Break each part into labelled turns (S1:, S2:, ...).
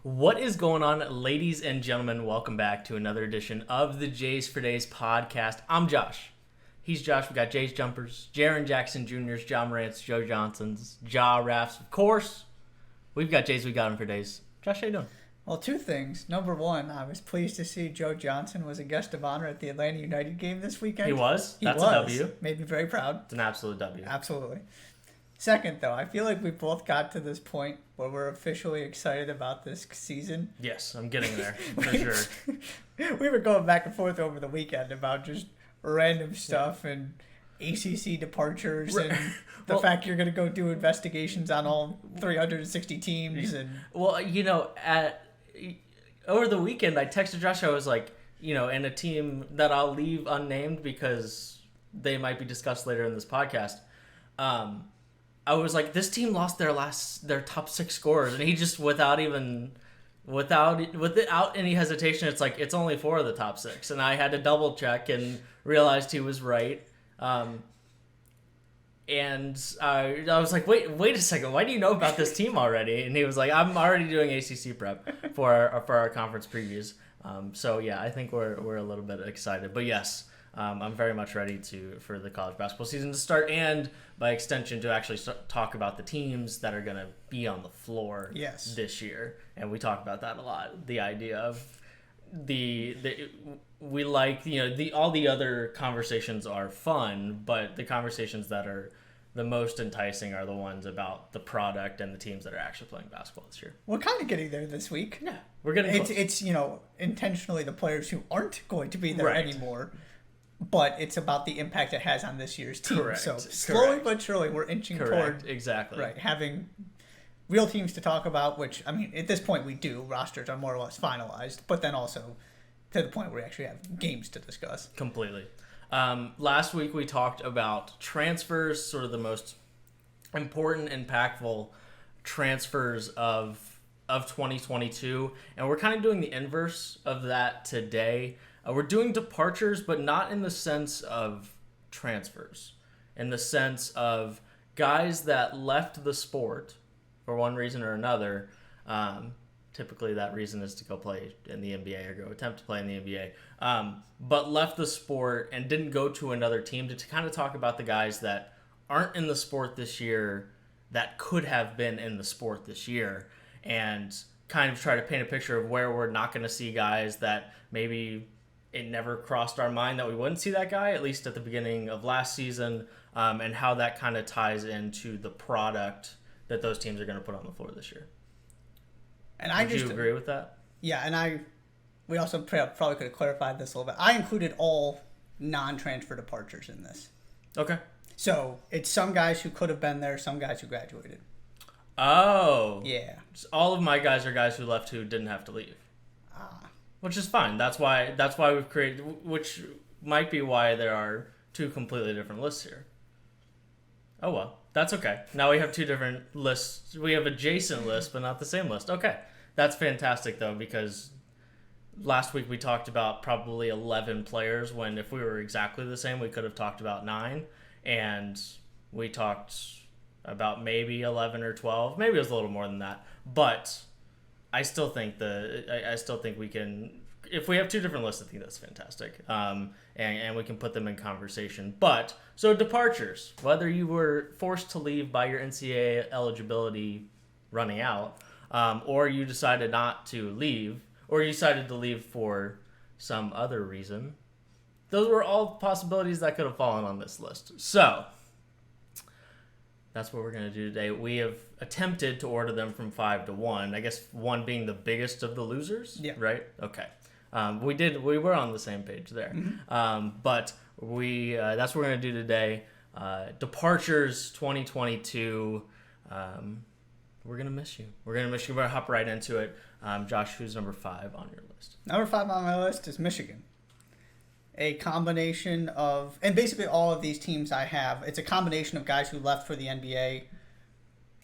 S1: What is going on, ladies and gentlemen? Welcome back to another edition of the Jays for Days podcast. I'm Josh. He's Josh. We got Jays Jumpers, Jaron Jackson Jr.'s, John Morant's, Joe Johnson's, Ja Raff's. Of course, we've got Jays. We got him for days. Josh, how you doing?
S2: Well, two things. Number one, I was pleased to see Joe Johnson was a guest of honor at the Atlanta United game this weekend.
S1: He was?
S2: He
S1: That's
S2: was.
S1: a W.
S2: Made me very proud.
S1: It's an absolute W.
S2: Absolutely. Second, though, I feel like we both got to this point where we're officially excited about this season.
S1: Yes, I'm getting there, for sure.
S2: We were going back and forth over the weekend about just random stuff and ACC departures and the fact you're going to go do investigations on all 360 teams.
S1: Well, over the weekend, I texted Josh. I was like, and a team that I'll leave unnamed because they might be discussed later in this podcast. I was like, this team lost their top 6 scorers, and he just without any hesitation, it's like it's only 4 of the top 6, and I had to double check and realized he was right. And I was like, wait a second, why do you know about this team already? And he was like, I'm already doing ACC prep for our conference previews. So yeah, I think we're a little bit excited, but yes. I'm very much ready for the college basketball season to start, and by extension to actually talk about the teams that are going to be on the floor this year. And we talk about that a lot. The idea of we like all the other conversations are fun, but the conversations that are the most enticing are the ones about the product and the teams that are actually playing basketball this year.
S2: We're kind of getting there this week.
S1: Yeah, we're getting close.
S2: It's intentionally the players who aren't going to be there anymore. But it's about the impact it has on this year's team.
S1: Correct.
S2: So slowly but surely, we're inching toward having real teams to talk about. Which at this point we do. Rosters are more or less finalized, but then also to the point where we actually have games to discuss.
S1: Completely. Last week we talked about transfers, sort of the most important, impactful transfers of 2022, and we're kind of doing the inverse of that today. We're doing departures, but not in the sense of transfers. In the sense of guys that left the sport for one reason or another. Typically that reason is to go play in the NBA or go attempt to play in the NBA. But left the sport and didn't go to another team to kind of talk about the guys that aren't in the sport this year that could have been in the sport this year. And kind of try to paint a picture of where we're not going to see guys that maybe it never crossed our mind that we wouldn't see that guy, at least at the beginning of last season, and how that kind of ties into the product that those teams are going to put on the floor this year. And Would you agree with that?
S2: Yeah, and we also probably could have clarified this a little bit. I included all non-transfer departures in this.
S1: Okay.
S2: So it's some guys who could have been there, some guys who graduated.
S1: Oh.
S2: Yeah.
S1: So all of my guys are guys who left who didn't have to leave. Which is fine. That's why we've created, which might be why there are 2 completely different lists here. Oh well, that's okay. Now we have 2 different lists. We have adjacent lists, but not the same list. Okay, that's fantastic though, because last week we talked about probably 11 players, when if we were exactly the same, we could have talked about 9, and we talked about maybe 11 or 12. Maybe it was a little more than that, but I still think we can, if we have 2 different lists, I think that's fantastic. And we can put them in conversation. But, so departures, whether you were forced to leave by your NCAA eligibility running out, or you decided not to leave, or you decided to leave for some other reason, those were all possibilities that could have fallen on this list. So that's what we're going to do today. We have attempted to order them from 5 to 1. I guess 1 being the biggest of the losers.
S2: Yeah.
S1: Right? Okay. We were on the same page there. Mm-hmm. But that's what we're going to do today. Departures 2022. We're going to miss you. We're going to hop right into it. Josh, who's number 5 on your list?
S2: Number 5 on my list is Michigan. A combination of, and basically all of these teams I have, it's a combination of guys who left for the NBA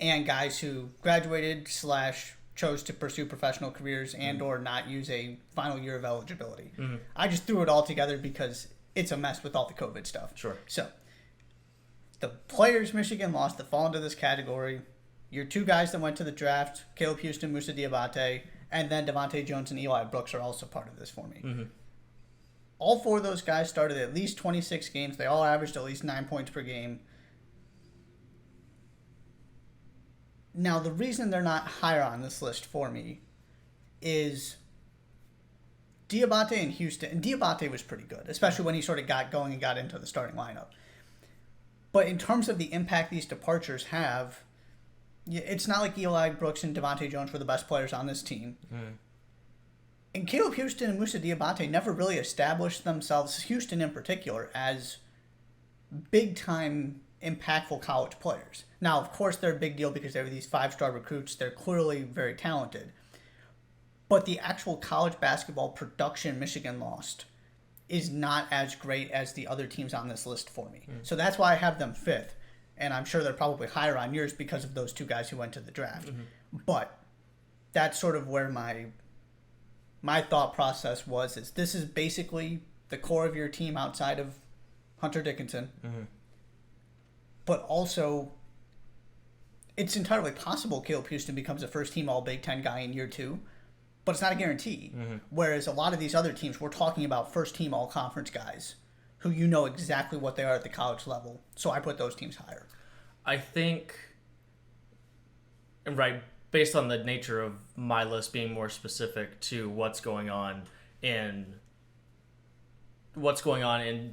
S2: and guys who graduated / chose to pursue professional careers and or not use a final year of eligibility. Mm-hmm. I just threw it all together because it's a mess with all the COVID stuff.
S1: Sure.
S2: So the players Michigan lost that fall into this category: your two guys that went to the draft, Caleb Houston, Musa Diabate, and then Devontae Jones and Eli Brooks are also part of this for me.
S1: Mm-hmm.
S2: All four of those guys started at least 26 games. They all averaged at least 9 points per game. Now, the reason they're not higher on this list for me is Diabate and Houston. And Diabate was pretty good, especially when he sort of got going and got into the starting lineup. But in terms of the impact these departures have, it's not like Eli Brooks and Devontae Jones were the best players on this team. Mm. And Caleb Houston and Musa Diabate never really established themselves, Houston in particular, as big-time, impactful college players. Now, of course, they're a big deal because they were these five-star recruits. They're clearly very talented. But the actual college basketball production Michigan lost is not as great as the other teams on this list for me. Mm. So that's why I have them fifth. And I'm sure they're probably higher on yours because of those two guys who went to the draft. Mm-hmm. But that's sort of where my thought process was, is this is basically the core of your team outside of Hunter Dickinson. Mm-hmm. But also, it's entirely possible Caleb Houston becomes a first-team All-Big Ten guy in year 2, but it's not a guarantee. Mm-hmm. Whereas a lot of these other teams, we're talking about first-team All-Conference guys who you know exactly what they are at the college level. So I put those teams higher.
S1: I think, right, based on the nature of my list being more specific to what's going on in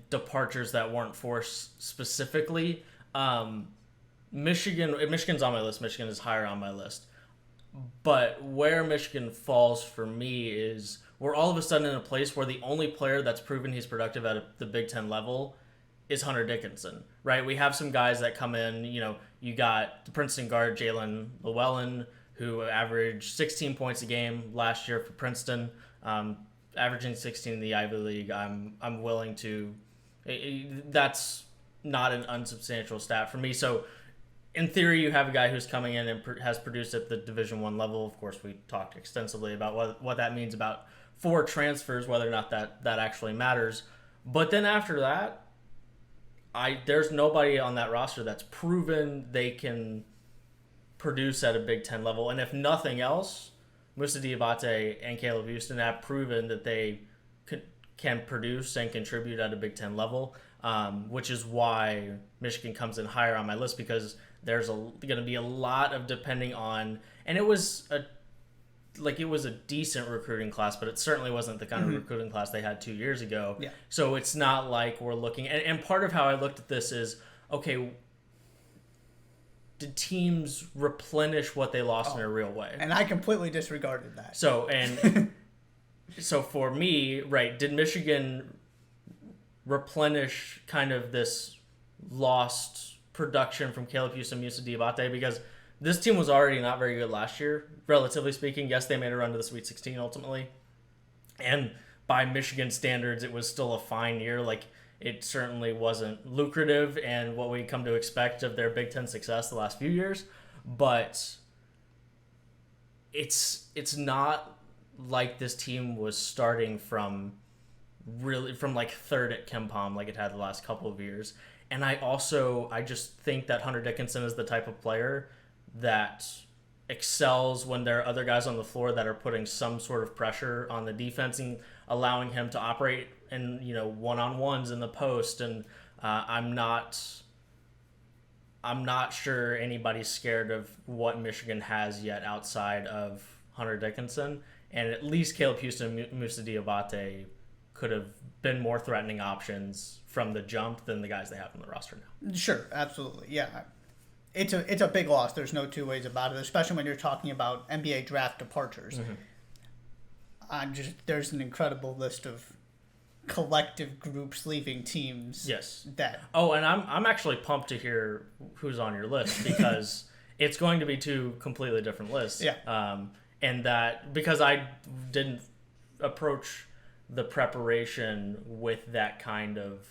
S1: departures that weren't forced specifically, Michigan's on my list. Michigan is higher on my list. But where Michigan falls for me is we're all of a sudden in a place where the only player that's proven he's productive at the Big Ten level is Hunter Dickinson, right? We have some guys that come in, you got the Princeton guard, Jalen Llewellyn, who averaged 16 points a game last year for Princeton, averaging 16 in the Ivy League. I'm willing to, that's not an unsubstantial stat for me. So in theory, you have a guy who's coming in and has produced at the Division I level. Of course, we talked extensively about what that means about 4 transfers, whether or not that actually matters. But then after that, there's nobody on that roster that's proven they can produce at a Big Ten level. And if nothing else, Musa Diabate and Caleb Houston have proven that they can produce and contribute at a Big Ten level, which is why Michigan comes in higher on my list, because there's going to be a lot of depending on, and it was a decent recruiting class, but it certainly wasn't the kind of recruiting class they had 2 years ago. Yeah. So it's not like we're looking, and part of how I looked at this is, okay, did teams replenish what they lost in a real way?
S2: And I completely disregarded that.
S1: So, so for me, right, did Michigan replenish kind of this lost production from Caleb Houston, Musa Diabate? Because this team was already not very good last year, relatively speaking. Yes, they made a run to the Sweet 16 ultimately. And by Michigan standards, it was still a fine year. Like, it certainly wasn't lucrative and what we come to expect of their Big Ten success the last few years. But it's not like this team was starting from like third at KenPom like it had the last couple of years. And I just think that Hunter Dickinson is the type of player that excels when there are other guys on the floor that are putting some sort of pressure on the defense and allowing him to operate in one-on-ones in the post. And I'm not sure anybody's scared of what Michigan has yet outside of Hunter Dickinson. And at least Caleb Houston and Musa Diabate could have been more threatening options from the jump than the guys they have on the roster now.
S2: Sure, absolutely. Yeah. It's a big loss. There's no two ways about it, especially when you're talking about NBA draft departures. Mm-hmm. There's an incredible list of collective groups leaving teams.
S1: Yes.
S2: Oh,
S1: and I'm actually pumped to hear who's on your list because it's going to be 2 completely different lists.
S2: Yeah.
S1: And that because I didn't approach the preparation with that kind of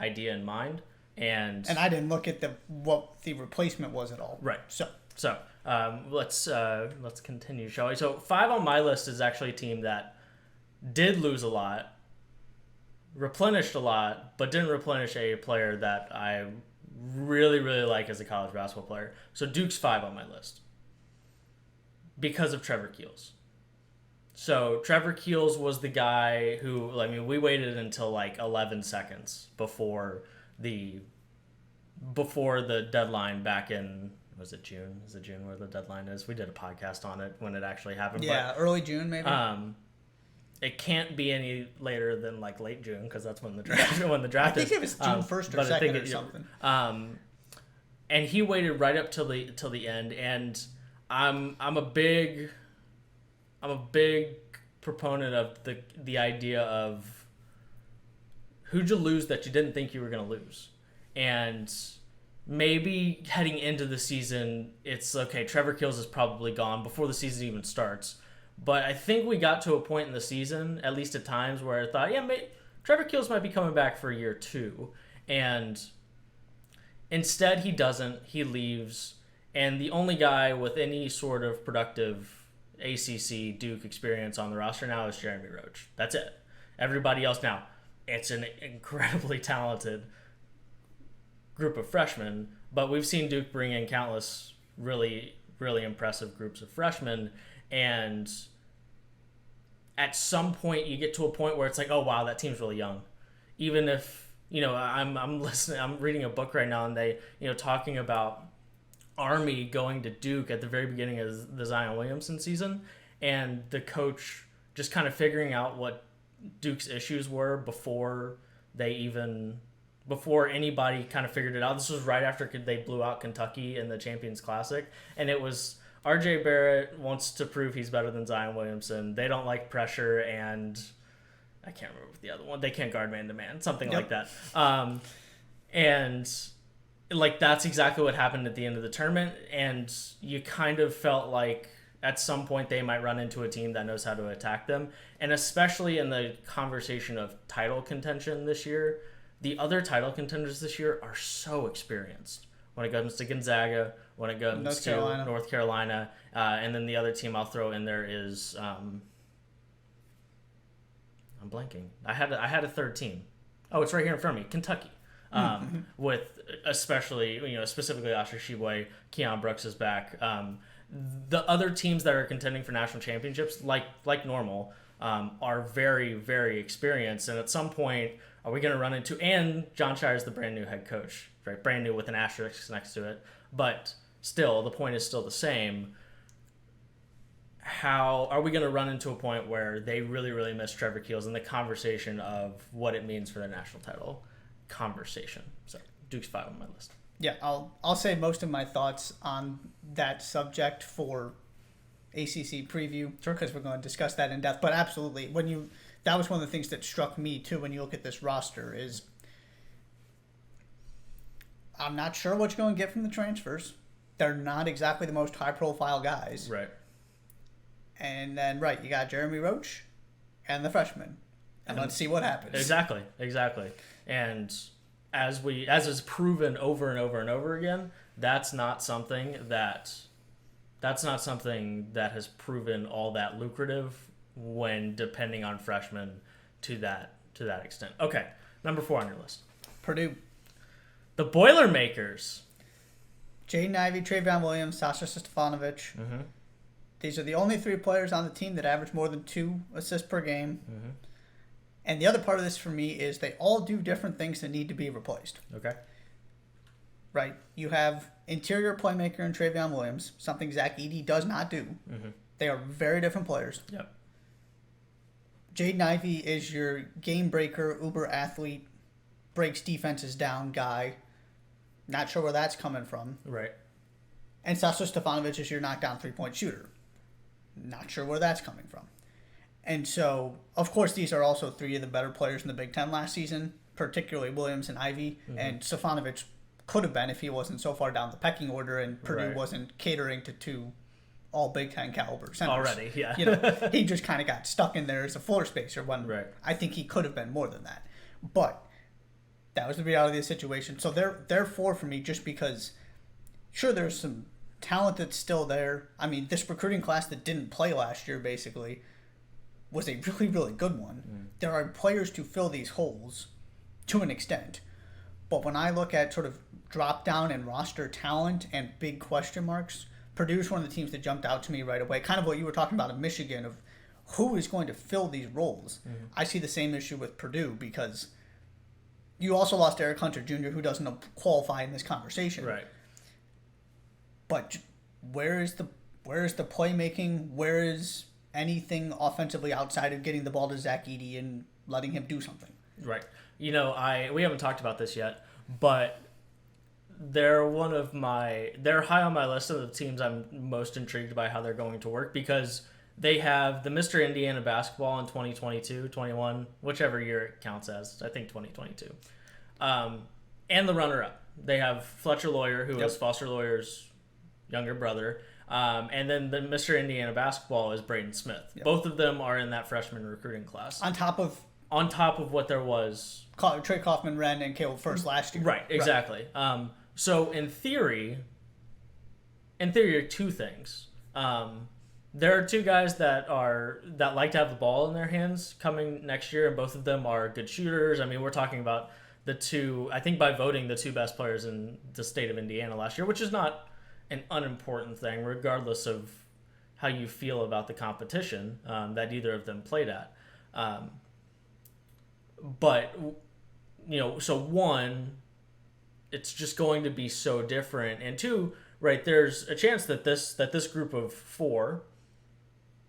S1: idea in mind. And
S2: I didn't look at what the replacement was at all.
S1: Right. So let's continue, shall we? So 5 on my list is actually a team that did lose a lot, replenished a lot, but didn't replenish a player that I really, really like as a college basketball player. So Duke's 5 on my list because of Trevor Keels. So Trevor Keels was the guy who, I mean, we waited until like 11 seconds before the deadline back in, was it June? Is it June where the deadline is? We did a podcast on it when it actually happened.
S2: Yeah, but, early June maybe.
S1: It can't be any later than like late June because that's when the draft is. I
S2: think it was June 1st or 2nd or something.
S1: And he waited right up till the end, and I'm a big proponent of the idea of who'd you lose that you didn't think you were going to lose. And maybe heading into the season, it's okay, Trevor Keels is probably gone before the season even starts. But I think we got to a point in the season, at least at times, where I thought, Trevor Keels might be coming back for year 2. And instead he doesn't. He leaves. And the only guy with any sort of productive ACC Duke experience on the roster now is Jeremy Roach. That's it. Everybody else now, it's an incredibly talented group of freshmen, but we've seen Duke bring in countless really, really impressive groups of freshmen, and at some point you get to a point where it's like, oh wow, that team's really young. Even if, I'm reading a book right now, and they, talking about Army going to Duke at the very beginning of the Zion Williamson season, and the coach just kind of figuring out what Duke's issues were before anybody kind of figured it out. This was right after they blew out Kentucky in the Champions Classic, and it was RJ Barrett wants to prove he's better than Zion Williamson. They don't like pressure, and I can't remember the other one. They can't guard man to man, something like that. And like that's exactly what happened at the end of the tournament, and you kind of felt like at some point they might run into a team that knows how to attack them. And especially in the conversation of title contention this year, the other title contenders this year are so experienced when it comes to Gonzaga, when it comes to North Carolina, and then the other team I'll throw in there is I'm blanking. I had a third team. Oh, it's right here in front of me, Kentucky. With especially, specifically Oscar Tshiebwe, Keon Brooks is back. The other teams that are contending for national championships, like normal, are very, very experienced. And at some point, are we going to run into, and Jon Scheyer is the brand new head coach, right? Brand new with an asterisk next to it. But still, the point is still the same. How are we going to run into a point where they really, really miss Trevor Keels and the conversation of what it means for the national title conversation? So Duke's 5 on my list.
S2: Yeah, I'll say most of my thoughts on that subject for ACC preview, because we're going to discuss that in depth. But absolutely, that was one of the things that struck me too when you look at this roster is I'm not sure what you're going to get from the transfers. They're not exactly the most high-profile guys.
S1: Right.
S2: And then, you got Jeremy Roach and the freshman. And let's see what happens. Exactly.
S1: And as is proven over and over and over again, that's not something that has proven all that lucrative when depending on freshmen to that extent. Okay, number 4 on your list.
S2: Purdue.
S1: The Boilermakers.
S2: Jaden Ivey, Travion Williams, Sasha Stefanovic.
S1: Mm-hmm.
S2: These are the only 3 players on the team that average more than 2 assists per game.
S1: Mm-hmm.
S2: And the other part of this for me is they all do different things that need to be replaced.
S1: Okay.
S2: Right. You have interior playmaker in Travion Williams, something Zach Edey does not do.
S1: Mm-hmm.
S2: They are very different players.
S1: Yep.
S2: Jaden Ivey is your game breaker, uber athlete, breaks defenses down guy. Not sure where that's coming from.
S1: Right.
S2: And Sasha Stefanovic is your knockdown 3-point shooter. Not sure where that's coming from. And so, of course, these are also 3 of the better players in the Big Ten last season, particularly Williams and Ivey. Mm-hmm. And Stefanovic could have been if he wasn't so far down the pecking order and Purdue wasn't catering to 2 all Big Ten caliber centers.
S1: Already, yeah.
S2: He just kind of got stuck in there as a floor spacer when I think he could have been more than that. But that was the reality of the situation. So they're 4 for me just because, sure, there's some talent that's still there. I mean, this recruiting class that didn't play last year, basically, was a really, really good one. There are players to fill these holes to an extent. But when I look at sort of drop down in roster talent and big question marks, Purdue's one of the teams that jumped out to me right away. Kind of what you were talking about in Michigan of who is going to fill these roles. Mm-hmm. I see the same issue with Purdue because you also lost Eric Hunter Jr., who doesn't qualify in this conversation.
S1: Right.
S2: But where is the playmaking? Where is anything offensively outside of getting the ball to Zach Edey and letting him do something?
S1: Right. You know, we haven't talked about this yet, but they're high on my list of the teams I'm most intrigued by how they're going to work because they have the Mr. Indiana basketball in 2022, 21, whichever year it counts as. I think 2022. And the runner-up. They have Fletcher Lawyer, who is Foster Lawyer's younger brother. And then the Mr. Indiana basketball is Braden Smith. Yep. Both of them are in that freshman recruiting class. On top of what there was.
S2: Trey Kaufman-Renn and Caleb First last year.
S1: Right, exactly. Right. So in theory, two things. There are two guys that like to have the ball in their hands coming next year, and both of them are good shooters. I mean, we're talking about the two, I think by voting, the two best players in the state of Indiana last year, which is not an unimportant thing, regardless of how you feel about the competition that either of them played at. But, you know, so one, it's just going to be so different. And two, right, there's a chance that this group of four,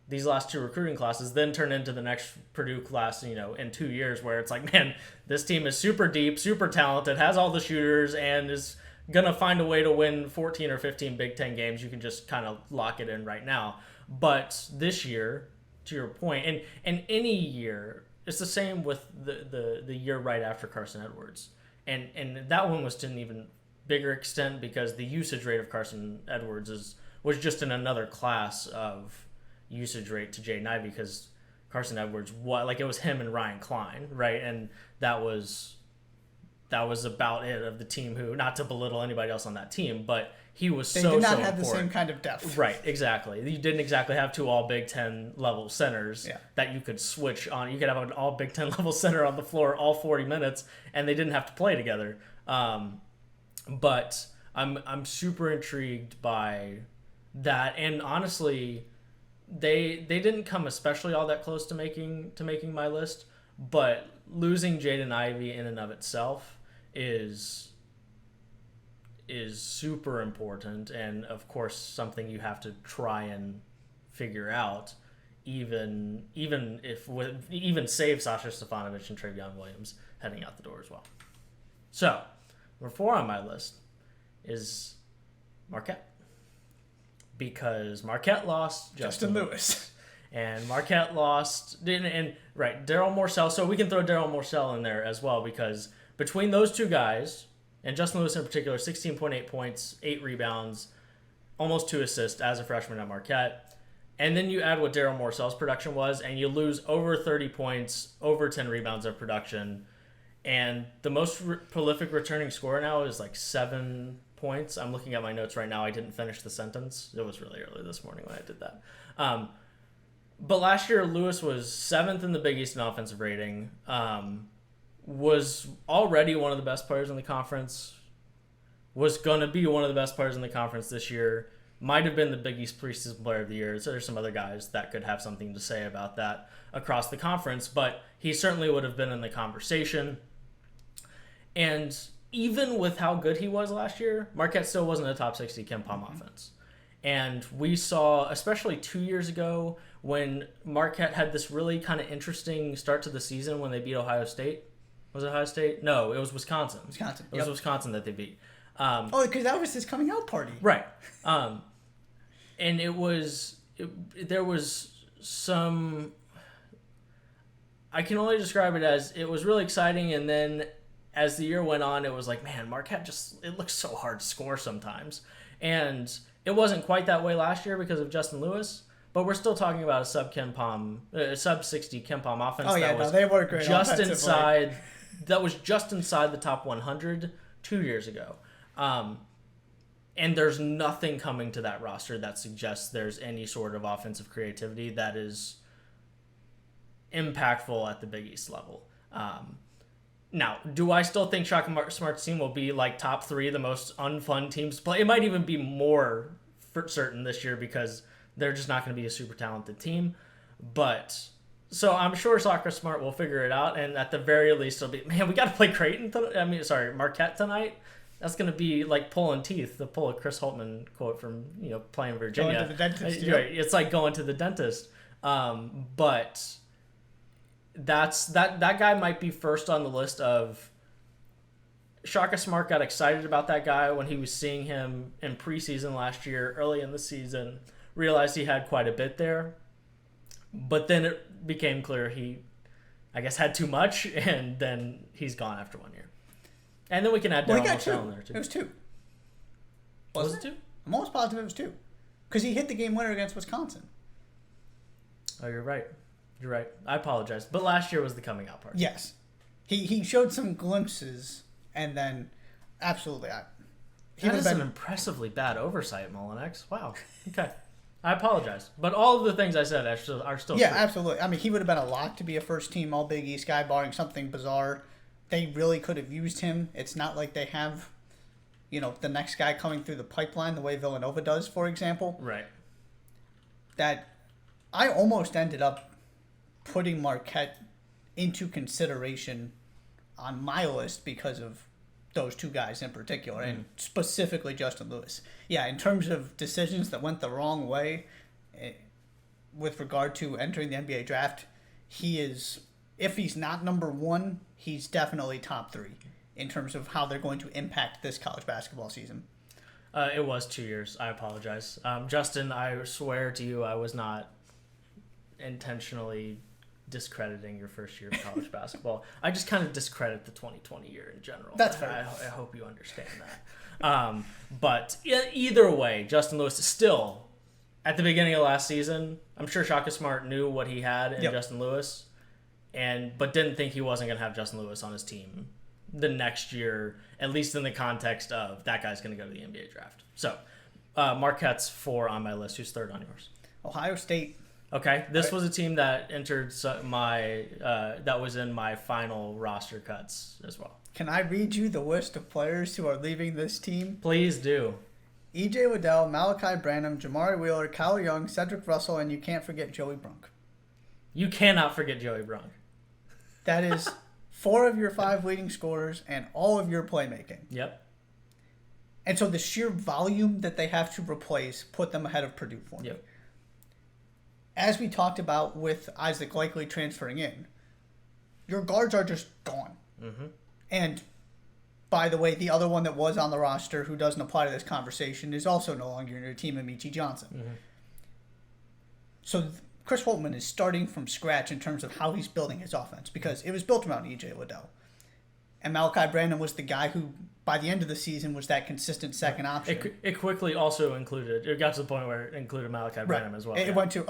S1: these last two recruiting classes, then turn into the next Purdue class, you know, in 2 years, where it's like, man, this team is super deep, super talented, has all the shooters, and is going to find a way to win 14 or 15 Big Ten games. You can just kind of lock it in right now. But this year, to your point, and any year, it's the same with the year right after Carson Edwards. And that one was to an even bigger extent because the usage rate of Carson Edwards was just in another class of usage rate to Jaden Ivey because Carson Edwards, it was him and Ryan Klein, right? And that was about it of the team who, not to belittle anybody else on that team, but he was
S2: they did not have the same kind of depth.
S1: Right, exactly. You didn't exactly have two all Big Ten level centers that you could switch on. You could have an all Big Ten level center on the floor all 40 minutes, and they didn't have to play together. But I'm super intrigued by that, and honestly, they didn't come especially all that close to making my list. But losing Jaden Ivey in and of itself is super important, and of course something you have to try and figure out, even save Sasha Stefanovic and Travion Williams heading out the door as well. So, number 4 on my list is Marquette, because Marquette lost Justin Lewis. And Marquette lost, Daryl Morcell. So we can throw Daryl Morcell in there as well, because between those two guys, and Justin Lewis in particular, 16.8 points, 8 rebounds, almost 2 assists as a freshman at Marquette. And then you add what Daryl Morcell's production was, and you lose over 30 points, over 10 rebounds of production. And the most prolific returning scorer now is 7 points. I'm looking at my notes right now. I didn't finish the sentence. It was really early this morning when I did that. But last year, Lewis was 7th in the Big East in offensive rating, was already one of the best players in the conference, was going to be one of the best players in the conference this year, might have been the Big East preseason player of the year. So there's some other guys that could have something to say about that across the conference, but he certainly would have been in the conversation. And even with how good he was last year, Marquette still wasn't a top 60 KenPom offense. And we saw, especially 2 years ago, when Marquette had this really kind of interesting start to the season when they beat Ohio State. Was it Ohio State? No, it was Wisconsin. It was Wisconsin that they beat.
S2: Because that was his coming out party.
S1: Right. And there was some... I can only describe it as it was really exciting, and then as the year went on, it was like, man, Marquette it looks so hard to score sometimes. And it wasn't quite that way last year because of Justin Lewis, but we're still talking about a sub 60 KenPom offense.
S2: They were great.
S1: That was just inside the top 100 2 years ago. And there's nothing coming to that roster that suggests there's any sort of offensive creativity that is impactful at the Big East level. Now, do I still think Shaka Smart's team will be like top 3, the most unfun teams to play? It might even be more for certain this year because they're just not going to be a super talented team. But so I'm sure Shaka Smart will figure it out, and at the very least, it'll be, man, we got to play Marquette tonight. That's going to be like pulling teeth, to pull a Chris Holtman quote from playing Virginia.
S2: Going to the dentist,
S1: It's like going to the dentist. But that guy might be first on the list of. Shaka Smart got excited about that guy when he was seeing him in preseason last year, early in the season, realized he had quite a bit there. But then it became clear he, I guess, had too much, and then he's gone after 1 year. And then we can add Darryl Marcel in there, too.
S2: It was 2.
S1: Was it 2?
S2: I'm almost positive it was 2. Because he hit the game winner against Wisconsin.
S1: Oh, you're right. You're right. I apologize. But last year was the coming out party.
S2: Yes. He showed some glimpses, and then absolutely.
S1: That is an impressively bad oversight, Molinex. Wow. Okay. I apologize. But all of the things I said are still
S2: yeah,
S1: true.
S2: Absolutely. I mean, he would have been a lock to be a first-team All-Big East guy, barring something bizarre. They really could have used him. It's not like they have, the next guy coming through the pipeline the way Villanova does, for example.
S1: Right.
S2: That I almost ended up putting Marquette into consideration on my list because of those 2 guys in particular, and specifically Justin Lewis. Yeah, in terms of decisions that went the wrong way with regard to entering the NBA draft, he is, if he's not number 1, he's definitely top 3 in terms of how they're going to impact this college basketball season.
S1: It was 2 years. I apologize. Justin, I swear to you I was not intentionally discrediting your first year of college basketball. I just kind of discredit the 2020 year in general.
S2: That's fair.
S1: I hope you understand that. But either way, Justin Lewis is still, at the beginning of last season, I'm sure Shaka Smart knew what he had in Justin Lewis, but didn't think he wasn't going to have Justin Lewis on his team the next year, at least in the context of that guy's going to go to the NBA draft. So Marquette's 4 on my list. Who's 3rd on yours?
S2: Ohio State.
S1: Okay, this was a team that entered that was in my final roster cuts as well.
S2: Can I read you the list of players who are leaving this team?
S1: Please do.
S2: E.J. Liddell, Malachi Branham, Jamari Wheeler, Kyle Young, Cedric Russell, and you can't forget Joey Brunk.
S1: You cannot forget Joey Brunk.
S2: That is 4 of your 5 leading scorers and all of your playmaking.
S1: Yep.
S2: And so the sheer volume that they have to replace put them ahead of Purdue for me.
S1: Yep.
S2: As we talked about with Isaac likely transferring in, your guards are just gone.
S1: Mm-hmm.
S2: And, by the way, the other one that was on the roster who doesn't apply to this conversation is also no longer in your team, Amici Johnson.
S1: Mm-hmm.
S2: So Chris Holtman is starting from scratch in terms of how he's building his offense because it was built around E.J. Liddell. And Malachi Branham was the guy who, by the end of the season, was that consistent second option.
S1: It quickly also it got to the point where it included Malachi Branham as well.
S2: It went to,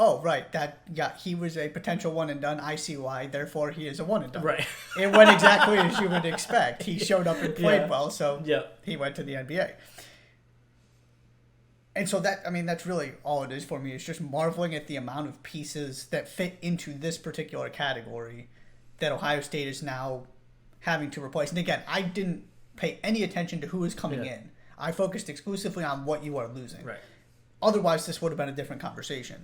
S2: he was a potential one and done. I see why, therefore he is a one and done.
S1: Right.
S2: It went exactly as you would expect. He showed up and played well, so he went to the NBA. And so that's really all it is for me. It's just marveling at the amount of pieces that fit into this particular category that Ohio State is now having to replace. And again, I didn't pay any attention to who is coming in. I focused exclusively on what you are losing.
S1: Right.
S2: Otherwise, this would have been a different conversation.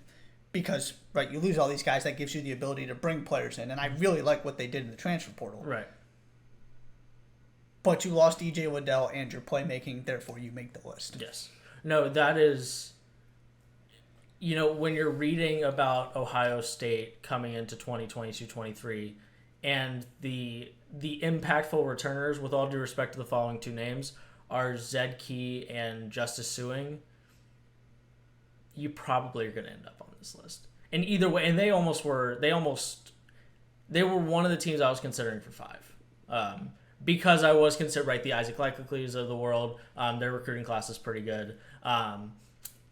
S2: Because, you lose all these guys, that gives you the ability to bring players in. And I really like what they did in the transfer portal.
S1: Right.
S2: But you lost E.J. Liddell and your playmaking, therefore you make the list.
S1: Yes. No, that is... when you're reading about Ohio State coming into 2022-23 and the impactful returners, with all due respect to the following 2 names, are Zed Key and Justice Suing, you probably are going to end up on this list. And either way, and they were one of the teams I was considering for 5. Because I was considered, the Isaac Likely's of the world, their recruiting class is pretty good.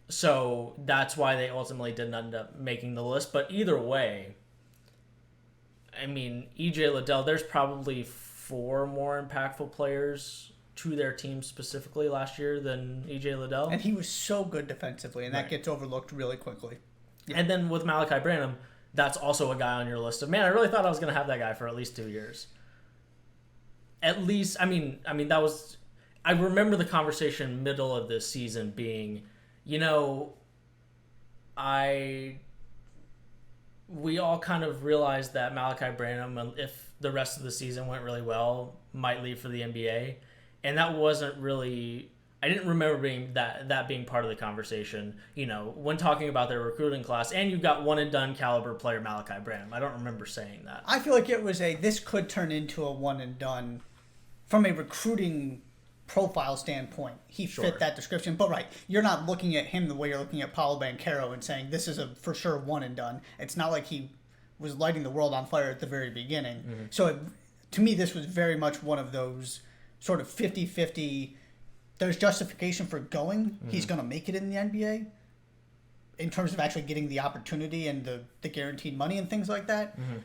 S1: So that's why they ultimately didn't end up making the list. But either way, E.J. Liddell, there's probably 4 more impactful players to their team specifically last year than E.J. Liddell.
S2: And he was so good defensively, and that gets overlooked really quickly.
S1: Yeah. And then with Malachi Branham, that's also a guy on your list of, man, I really thought I was going to have that guy for at least 2 years. at least, that was. I remember the conversation middle of this season being, we all kind of realized that Malachi Branham, if the rest of the season went really well, might leave for the NBA, and that wasn't really. I didn't remember that being part of the conversation. When talking about their recruiting class, and you've got one and done caliber player Malachi Branham. I don't remember saying that.
S2: I feel like it was this could turn into a one and done from a recruiting profile standpoint. He fit that description, but right, you're not looking at him the way you're looking at Paolo Banchero and saying this is a for sure one and done. It's not like he was lighting the world on fire at the very beginning. Mm-hmm. So to me, this was very much one of those sort of 50-50. There's justification for going. Mm-hmm. He's going to make it in the NBA in terms of actually getting the opportunity and the guaranteed money and things like that. Mm-hmm.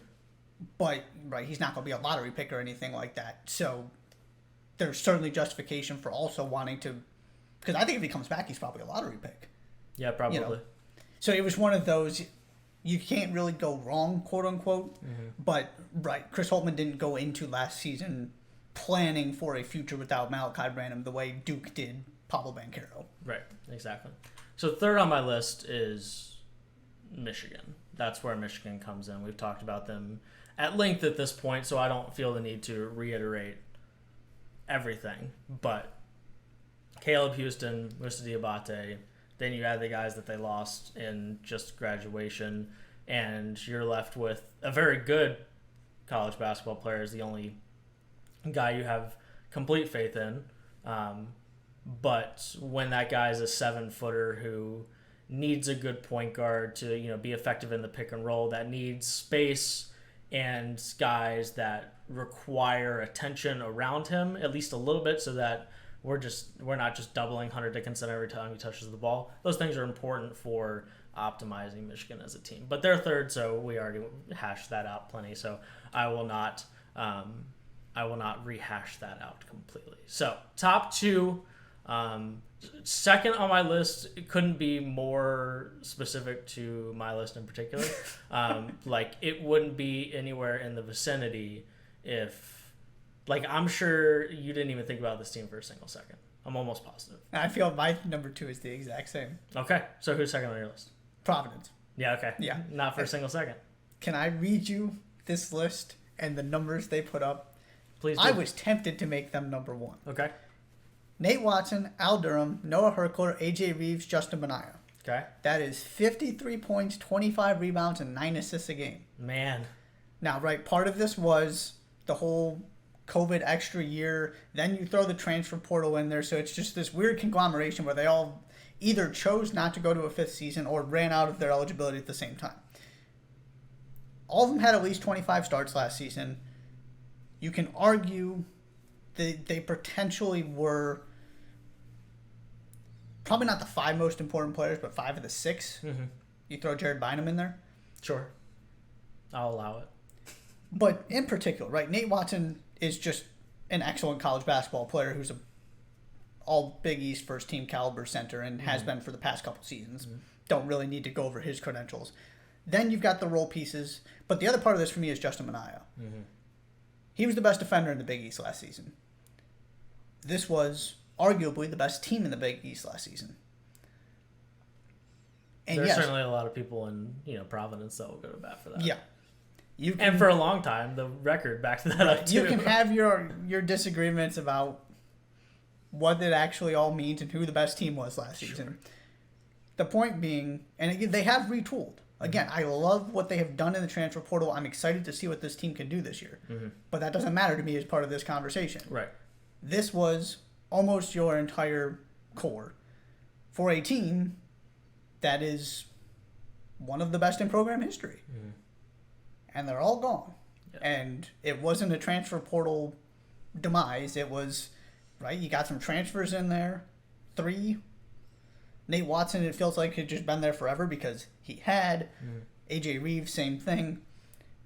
S2: But, right, he's not going to be a lottery pick or anything like that. So there's certainly justification for also wanting to... Because I think if he comes back, he's probably a lottery pick.
S1: Yeah, probably.
S2: So it was one of those... You can't really go wrong, quote unquote. Mm-hmm. But, right, Chris Holtmann didn't go into last season planning for a future without Malachi Branham the way Duke did Paolo Banchero.
S1: Right, exactly. So third on my list is Michigan. That's where Michigan comes in. We've talked about them at length at this point, so I don't feel the need to reiterate everything. But Caleb Houston, Moussa Diabate, then you add the guys that they lost in just graduation, and you're left with a very good college basketball player is the only guy you have complete faith in. But when that guy is a 7-footer who needs a good point guard to be effective in the pick and roll, that needs space and guys that require attention around him at least a little bit, so that we're not just doubling Hunter Dickinson every time he touches the ball. Those things are important for optimizing Michigan as a team. But they're third, so we already hashed that out plenty. So I will not rehash that out completely. So top two. Second on my list, it couldn't be more specific to my list in particular. It wouldn't be anywhere in the vicinity if, I'm sure you didn't even think about this team for a single second. I'm almost positive.
S2: I feel my number two is the exact same.
S1: Okay, so who's second on your list?
S2: Providence.
S1: Yeah, okay.
S2: Yeah.
S1: Not for a single second.
S2: Can I read you this list and the numbers they put up?
S1: Please do.
S2: I was tempted to make them number one.
S1: Okay.
S2: Nate Watson, Al Durham, Noah Herkler, AJ Reeves, Justin Minaya.
S1: Okay.
S2: That is 53 points, 25 rebounds, and 9 assists a game.
S1: Man.
S2: Now, right, part of this was the whole COVID extra year. Then you throw the transfer portal in there, so it's just this weird conglomeration where they all either chose not to go to a fifth season or ran out of their eligibility at the same time. All of them had at least 25 starts last season. You can argue that they potentially were probably not the 5 most important players, but 5 of the 6. Mm-hmm. You throw Jared Bynum in there?
S1: Sure. I'll allow it.
S2: But in particular, right, Nate Watson is just an excellent college basketball player who's a all Big East first team caliber center and has been for the past couple seasons. Mm-hmm. Don't really need to go over his credentials. Then you've got the role pieces. But the other part of this for me is Justin Minaya. Mm-hmm. He was the best defender in the Big East last season. This was arguably the best team in the Big East last season. And
S1: there's certainly a lot of people in Providence that will go to bat for that.
S2: Yeah.
S1: And for a long time, the record backs that up too.
S2: You can have your disagreements about what it actually all means and who the best team was last season. The point being, and again, they have retooled. Again, I love what they have done in the transfer portal. I'm excited to see what this team can do this year. Mm-hmm. But that doesn't matter to me as part of this conversation.
S1: Right.
S2: This was almost your entire core for a team that is one of the best in program history. Mm-hmm. And they're all gone. Yep. And it wasn't a transfer portal demise. It was, right, you got some transfers in there. 3. Nate Watson, it feels like, had just been there forever because he had. AJ Reeves, same thing.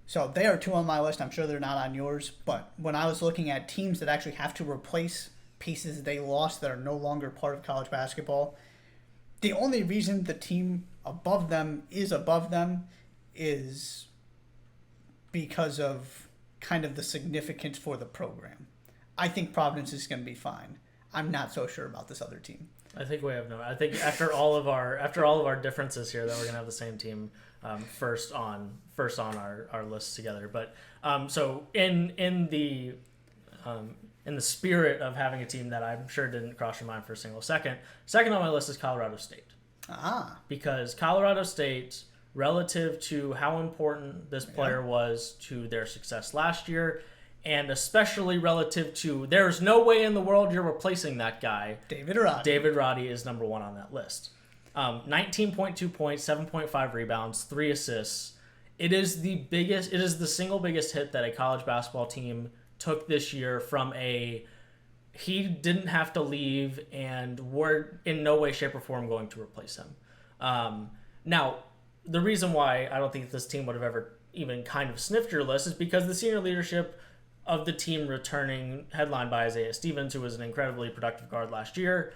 S2: So they are 2 on my list. I'm sure they're not on yours. But when I was looking at teams that actually have to replace pieces they lost that are no longer part of college basketball, the only reason the team above them is because of kind of the significance for the program. I think Providence is going to be fine. I'm not so sure about this other team.
S1: I think we have no. I think after all of our differences here, that we're gonna have the same team first on our lists together. But so in the spirit of having a team that I'm sure didn't cross your mind for a single second on my list is Colorado State. Because Colorado State, relative to how important this player was to their success last year, and especially relative to there's no way in the world you're replacing that guy.
S2: David Roddy.
S1: David Roddy is number one on that list. 19.2 points, 7.5 rebounds, 3 assists. It is the single biggest hit that a college basketball team took this year from he didn't have to leave and we're in no way, shape, or form going to replace him. Now, the reason why I don't think this team would have ever even kind of sniffed your list is because the senior leadership of the team returning, headlined by Isaiah Stevens, who was an incredibly productive guard last year,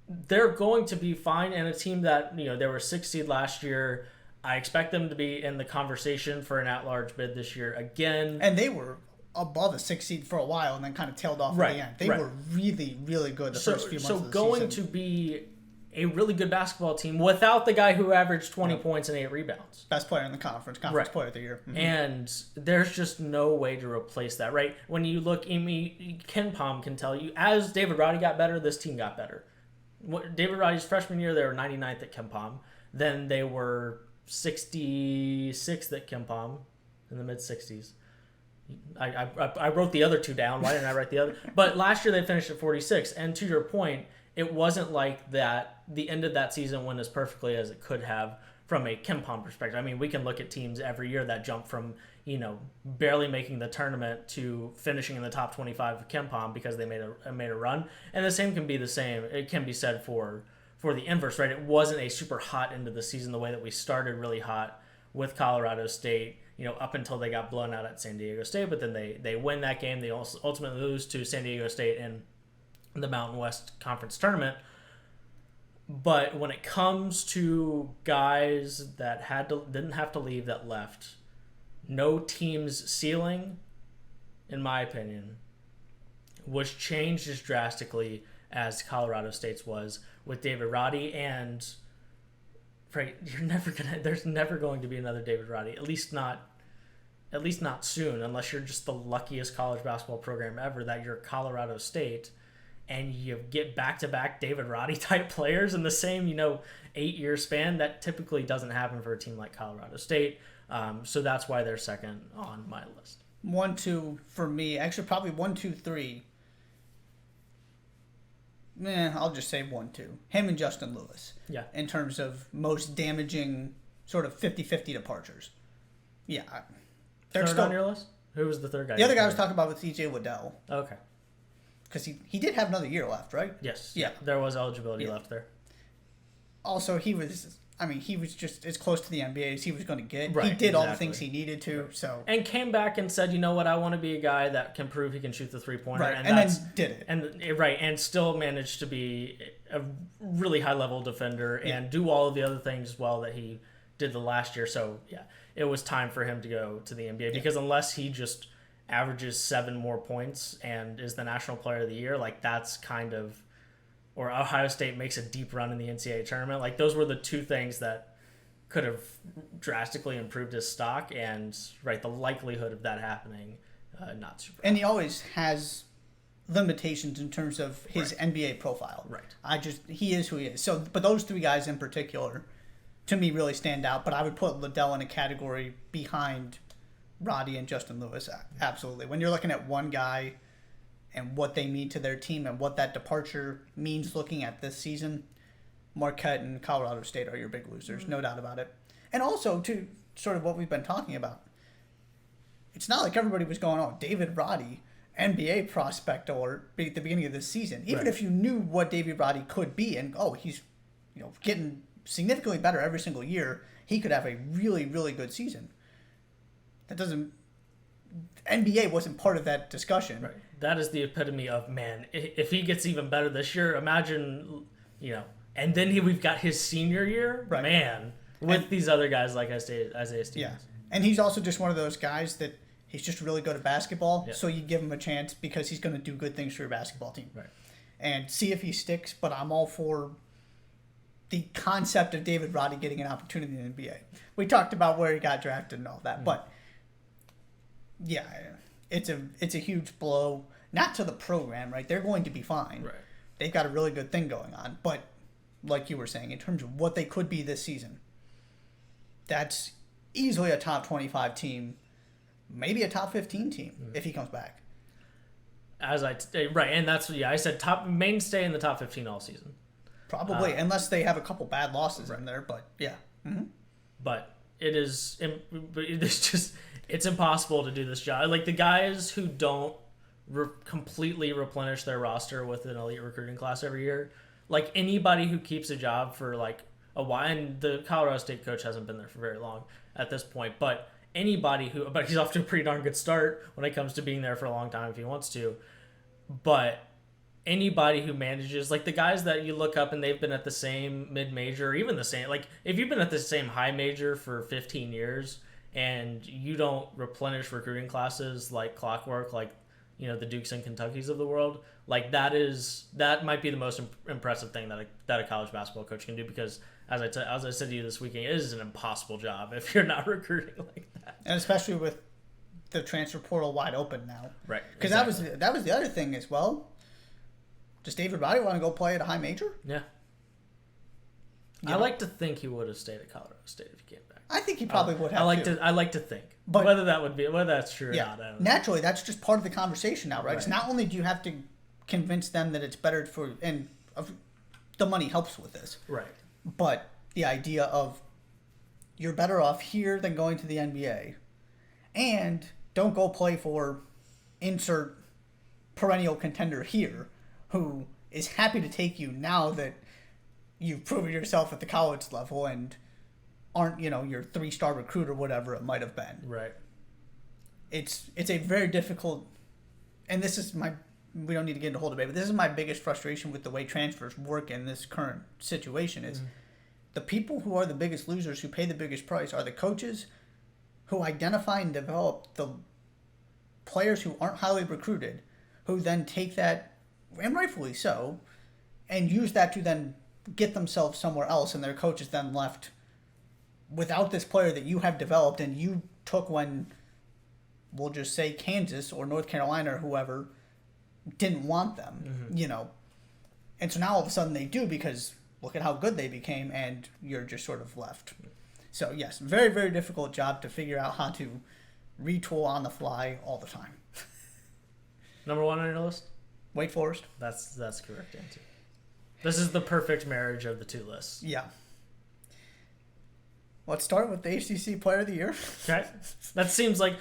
S1: they're going to be fine. And a team that, they were 6th seed last year, I expect them to be in the conversation for an at-large bid this year again.
S2: And they were above a 6th seed for a while and then kind of tailed off at the end. They were really, really good the first few months of the season. So going to be a really good basketball team without the guy who averaged 20 points and 8 rebounds. Best player in the conference player of the year. Mm-hmm.
S1: And there's just no way to replace that, right? When you look, Ken Pom can tell you, as David Roddy got better, this team got better. David Roddy's freshman year, they were 99th at Ken Pom. Then they were 66th at Ken Pom in the mid-60s. I wrote the other two down. Why didn't I write the other? But last year they finished at 46. And to your point, it wasn't like that. The end of that season went as perfectly as it could have from a Ken Pom perspective. I mean, we can look at teams every year that jump from, barely making the tournament to finishing in the top 25 of Ken Pom because they made a run. And the same can be said for the inverse, right? It wasn't a super hot end of the season the way that we started really hot with Colorado State, up until they got blown out at San Diego State. But then they win that game. They also ultimately lose to San Diego State in the Mountain West Conference Tournament. But when it comes to guys that didn't have to leave that left, no team's ceiling, in my opinion, was changed as drastically as Colorado State's was with David Roddy. And there's never going to be another David Roddy, at least not soon, unless you're just the luckiest college basketball program ever that you're Colorado State. And you get back-to-back David Roddy type players in the same, 8-year span. That typically doesn't happen for a team like Colorado State. So that's why they're second on my list.
S2: 1, 2 for me. Actually, probably 1, 2, 3. I'll just say 1, 2. Him and Justin Lewis.
S1: Yeah. In
S2: terms of most damaging sort of 50-50 departures. Yeah.
S1: Third on your list? Who was the third guy?
S2: The other guy I was talking about was E.J. Waddell.
S1: Okay.
S2: Because he did have another year left, right?
S1: Yes.
S2: Yeah.
S1: There was eligibility left there.
S2: Also, he was just as close to the NBA as he was going to get. Right, he did all the things he needed to. Right. So
S1: and came back and said, you know what, I want to be a guy that can prove he can shoot the 3-pointer.
S2: Right. And then did it.
S1: And still managed to be a really high-level defender and do all of the other things as well that he did the last year. So, it was time for him to go to the NBA because unless he just averages 7 more points and is the national player of the year, that's kind of, or Ohio State makes a deep run in the NCAA tournament. Those were the two things that could have drastically improved his stock, and the likelihood of that happening, not super.
S2: And he always has limitations in terms of his NBA profile.
S1: Right.
S2: He is who he is. So, but those 3 guys in particular, to me, really stand out. But I would put Liddell in a category behind Roddy and Justin Lewis, absolutely. When you're looking at one guy and what they mean to their team and what that departure means looking at this season, Marquette and Colorado State are your big losers, no doubt about it. And also, to sort of what we've been talking about, it's not like everybody was going, David Roddy, NBA prospect alert at the beginning of this season. Even if you knew what David Roddy could be and, he's getting significantly better every single year, he could have a really, really good season. NBA wasn't part of that discussion.
S1: Right. That is the epitome of, man, if he gets even better this year, imagine, and then we've got his senior year, man, with these other guys like Isaiah Stevens.
S2: Yeah. And he's also just one of those guys that He's just really good at basketball,
S1: Yeah.
S2: so you give him a chance because he's going to do good things for your basketball team.
S1: Right.
S2: And see if he sticks, but I'm all for the concept of David Roddy getting an opportunity in the NBA. We talked about where he got drafted and all that, but yeah, it's a huge blow, not to the program, right? They're going to be fine.
S1: Right.
S2: They've got a really good thing going on, but like you were saying, in terms of what they could be this season, that's easily a top 25 team, maybe a top 15 team if he comes back.
S1: Right, and that's I said top mainstay in the top 15 all season.
S2: Probably, unless they have a couple bad losses in there, but yeah. Mm-hmm.
S1: But it's impossible to do this job. Like the guys who don't completely replenish their roster with an elite recruiting class every year, like anybody who keeps a job for like a while, and the Colorado State coach hasn't been there for very long at this point, but but he's off to a pretty darn good start when it comes to being there for a long time if he wants to. But anybody who manages, like the guys that you look up and they've been at the same mid-major, or even the same, like if you've been at the same high major for 15 years and you don't replenish recruiting classes like clockwork, like, you know, the Dukes and Kentuckys of the world, like that might be the most impressive thing that a college basketball coach can do, because as I said to you this weekend, it is an impossible job if you're not recruiting like that.
S2: And especially with the transfer portal wide open now.
S1: Right.
S2: Because that was the other thing as well. Does David Roddy want to go play at a high major?
S1: Yeah.
S2: Yeah.
S1: I like to think he would have stayed at Colorado State if he came back.
S2: I think he probably would have.
S1: I like to think,
S2: But
S1: whether that's true or not. I don't know.
S2: Naturally, that's just part of the conversation now, right?
S1: Right.
S2: Because not only do you have to convince them that it's better and the money helps with this,
S1: Right.
S2: but the idea of you're better off here than going to the NBA, and don't go play for insert perennial contender here, who is happy to take you now that you've proven yourself at the college level and aren't, your 3-star recruit or whatever it might have been.
S1: Right.
S2: It's a very difficult, and this is we don't need to get into the whole debate, but this is my biggest frustration with the way transfers work in this current situation is the people who are the biggest losers, who pay the biggest price, are the coaches who identify and develop the players who aren't highly recruited, who then take that, and rightfully so, and use that to then get themselves somewhere else, and their coach is then left without this player that you have developed and you took when, we'll just say, Kansas or North Carolina or whoever didn't want them, And so now all of a sudden they do, because look at how good they became, and you're just sort of left. So yes, very, very difficult job to figure out how to retool on the fly all the time.
S1: Number 1 on your list?
S2: Wake Forest?
S1: That's correct answer. This is the perfect marriage of the two lists.
S2: Yeah. Let's start with the ACC Player of the Year.
S1: Okay. That seems like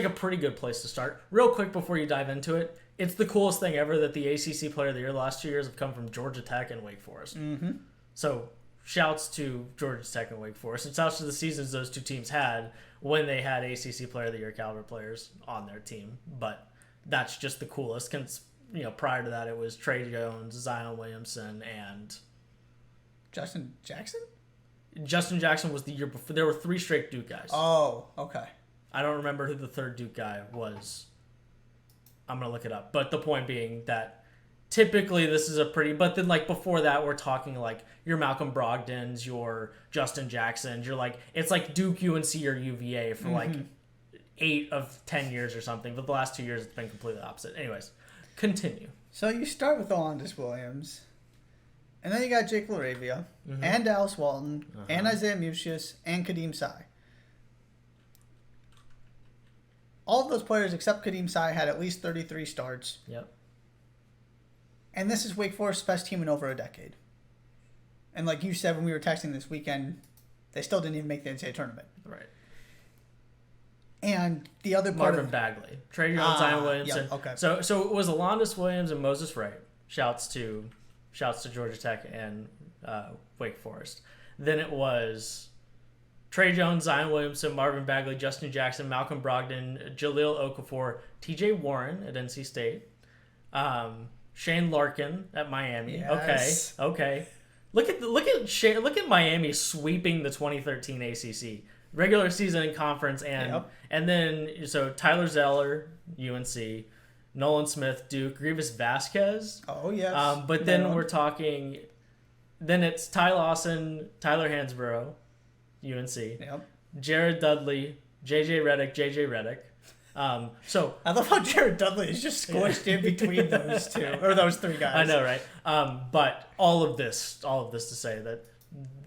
S1: a pretty good place to start. Real quick before you dive into it, it's the coolest thing ever that the ACC Player of the Year the last 2 years have come from Georgia Tech and Wake Forest.
S2: Mm-hmm.
S1: So shouts to Georgia Tech and Wake Forest. And shouts to the seasons those two teams had when they had ACC Player of the Year caliber players on their team. But that's just the coolest. Prior to that, it was Trey Jones, Zion Williamson, and
S2: Justin Jackson?
S1: Justin Jackson was the year before. There were 3 straight Duke guys.
S2: Oh, okay.
S1: I don't remember who the third Duke guy was. I'm going to look it up. But the point being that typically this is but then like before that, we're talking like your Malcolm Brogdons, your Justin Jacksons, it's like Duke, UNC, or UVA for like 8 of 10 years or something. But the last 2 years, it's been completely opposite. Anyways, continue.
S2: So you start with Alondis Williams, and then you got Jake LaRavia, and Dallas Walton, and Isaiah Mucius, and Kadeem Sy. All of those players except Kadeem Sy had at least 33 starts.
S1: Yep.
S2: And this is Wake Forest's best team in over a decade. And like you said when we were texting this weekend, they still didn't even make the NCAA tournament.
S1: Right.
S2: And the other part
S1: Marvin Bagley, Trey Jones, Zion Williamson.
S2: Yeah, okay.
S1: So it was Alondis Williams and Moses Wright. Shouts to Georgia Tech and Wake Forest. Then it was Trey Jones, Zion Williamson, Marvin Bagley, Justin Jackson, Malcolm Brogdon, Jaleel Okafor, T.J. Warren at NC State, Shane Larkin at Miami.
S2: Yes.
S1: Okay. Look at Miami sweeping the 2013 ACC. regular season and conference, and then so Tyler Zeller, UNC, Nolan Smith, Duke, Grievous Vasquez.
S2: Oh yes.
S1: But then we're talking. Then it's Ty Lawson, Tyler Hansborough, UNC.
S2: Yep.
S1: Jared Dudley, JJ Redick. So
S2: I love how Jared Dudley is just squished in between those two or those three guys.
S1: I know, right? But all of this to say that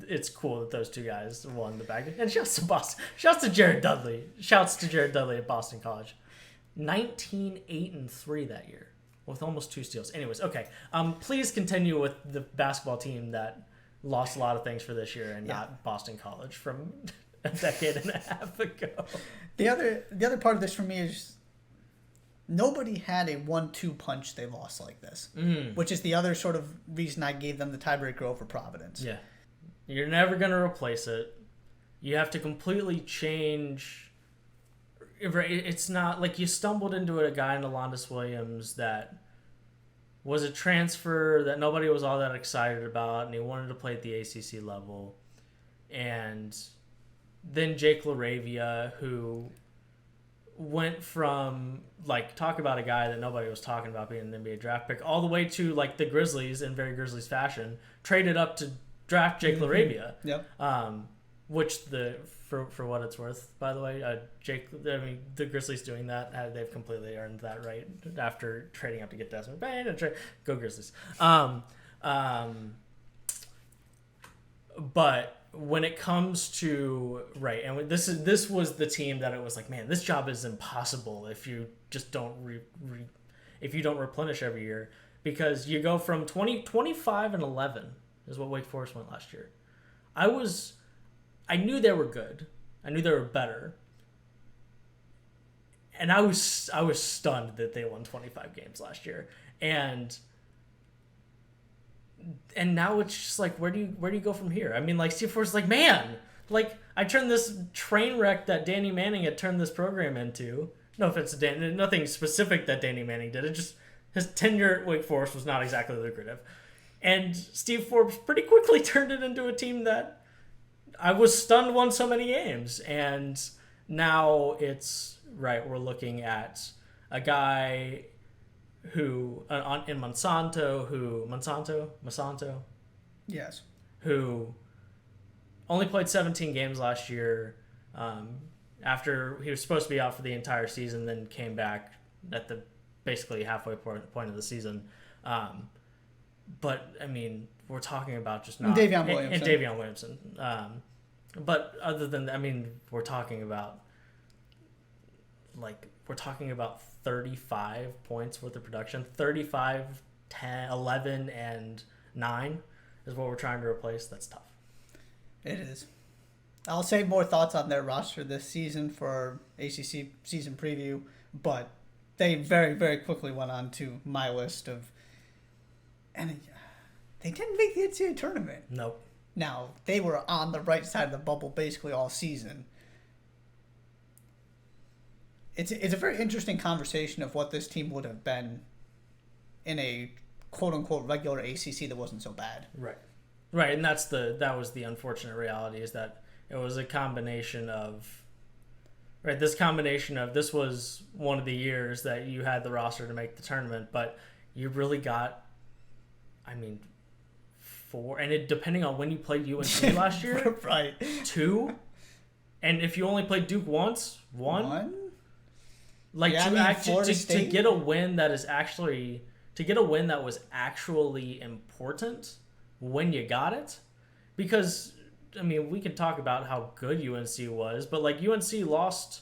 S1: it's cool that those two guys won the bag. And shouts to Boston. Shouts to Jared Dudley. Shouts to Jared Dudley at Boston College. 19-8-3 that year with almost 2 steals. Anyways, okay. Please continue with the basketball team that lost a lot of things for this year and not Boston College from a decade and a half ago.
S2: The other part of this for me is nobody had a 1-2 punch they lost like this, which is the other sort of reason I gave them the tiebreaker over Providence.
S1: Yeah. You're never going to replace it. You have to completely change. It's not like you stumbled into a guy in Alondas Williams that was a transfer that nobody was all that excited about, and he wanted to play at the ACC level. And then Jake LaRavia, who went from, like, talk about a guy that nobody was talking about being an NBA draft pick, all the way to, like, the Grizzlies in very Grizzlies fashion, traded up to draft Jake LaRavia.
S2: Yep.
S1: Which for what it's worth, by the way, the Grizzlies doing that, they've completely earned that right after trading up to get Desmond Bane and go Grizzlies. But when it comes to and this was the team that it was like, man, this job is impossible if you just don't if you don't replenish every year, because you go from 25-11 is what Wake Forest went last year. I knew they were good. I knew they were better. And I was stunned that they won 25 games last year. And now it's just like, where do you go from here? I mean, like, Steve Force is like, man, like, I turned this train wreck that Danny Manning had turned this program into. No offense to Danny, nothing specific that Danny Manning did. It just, his tenure at Wake Forest was not exactly lucrative. And Steve Forbes pretty quickly turned it into a team that I was stunned won so many games. And now it's, we're looking at a guy who, in Monsanto?
S2: Yes.
S1: Who only played 17 games last year after he was supposed to be out for the entire season, then came back at the basically halfway point of the season. But, I mean, we're talking about just not...
S2: And Davion Williamson.
S1: And Davion Williamson. But other than that, I mean, we're talking about 35 points worth of production. 35, 10, 11, and 9 is what we're trying to replace. That's tough.
S2: It is. I'll save more thoughts on their roster this season for ACC season preview, but they very, very quickly went on to my list of... And they didn't make the NCAA tournament.
S1: Nope.
S2: Now, they were on the right side of the bubble basically all season. It's a very interesting conversation of what this team would have been in a quote-unquote regular ACC that wasn't so bad.
S1: Right. And that was the unfortunate reality, is that it was a combination of... this was one of the years that you had the roster to make the tournament, but you really got... and it, depending on when you played UNC last year,
S2: right,
S1: 2, and if you only played Duke once, 1. Like, to get a win that was actually important when you got it, because I mean, we can talk about how good UNC was, but like, UNC lost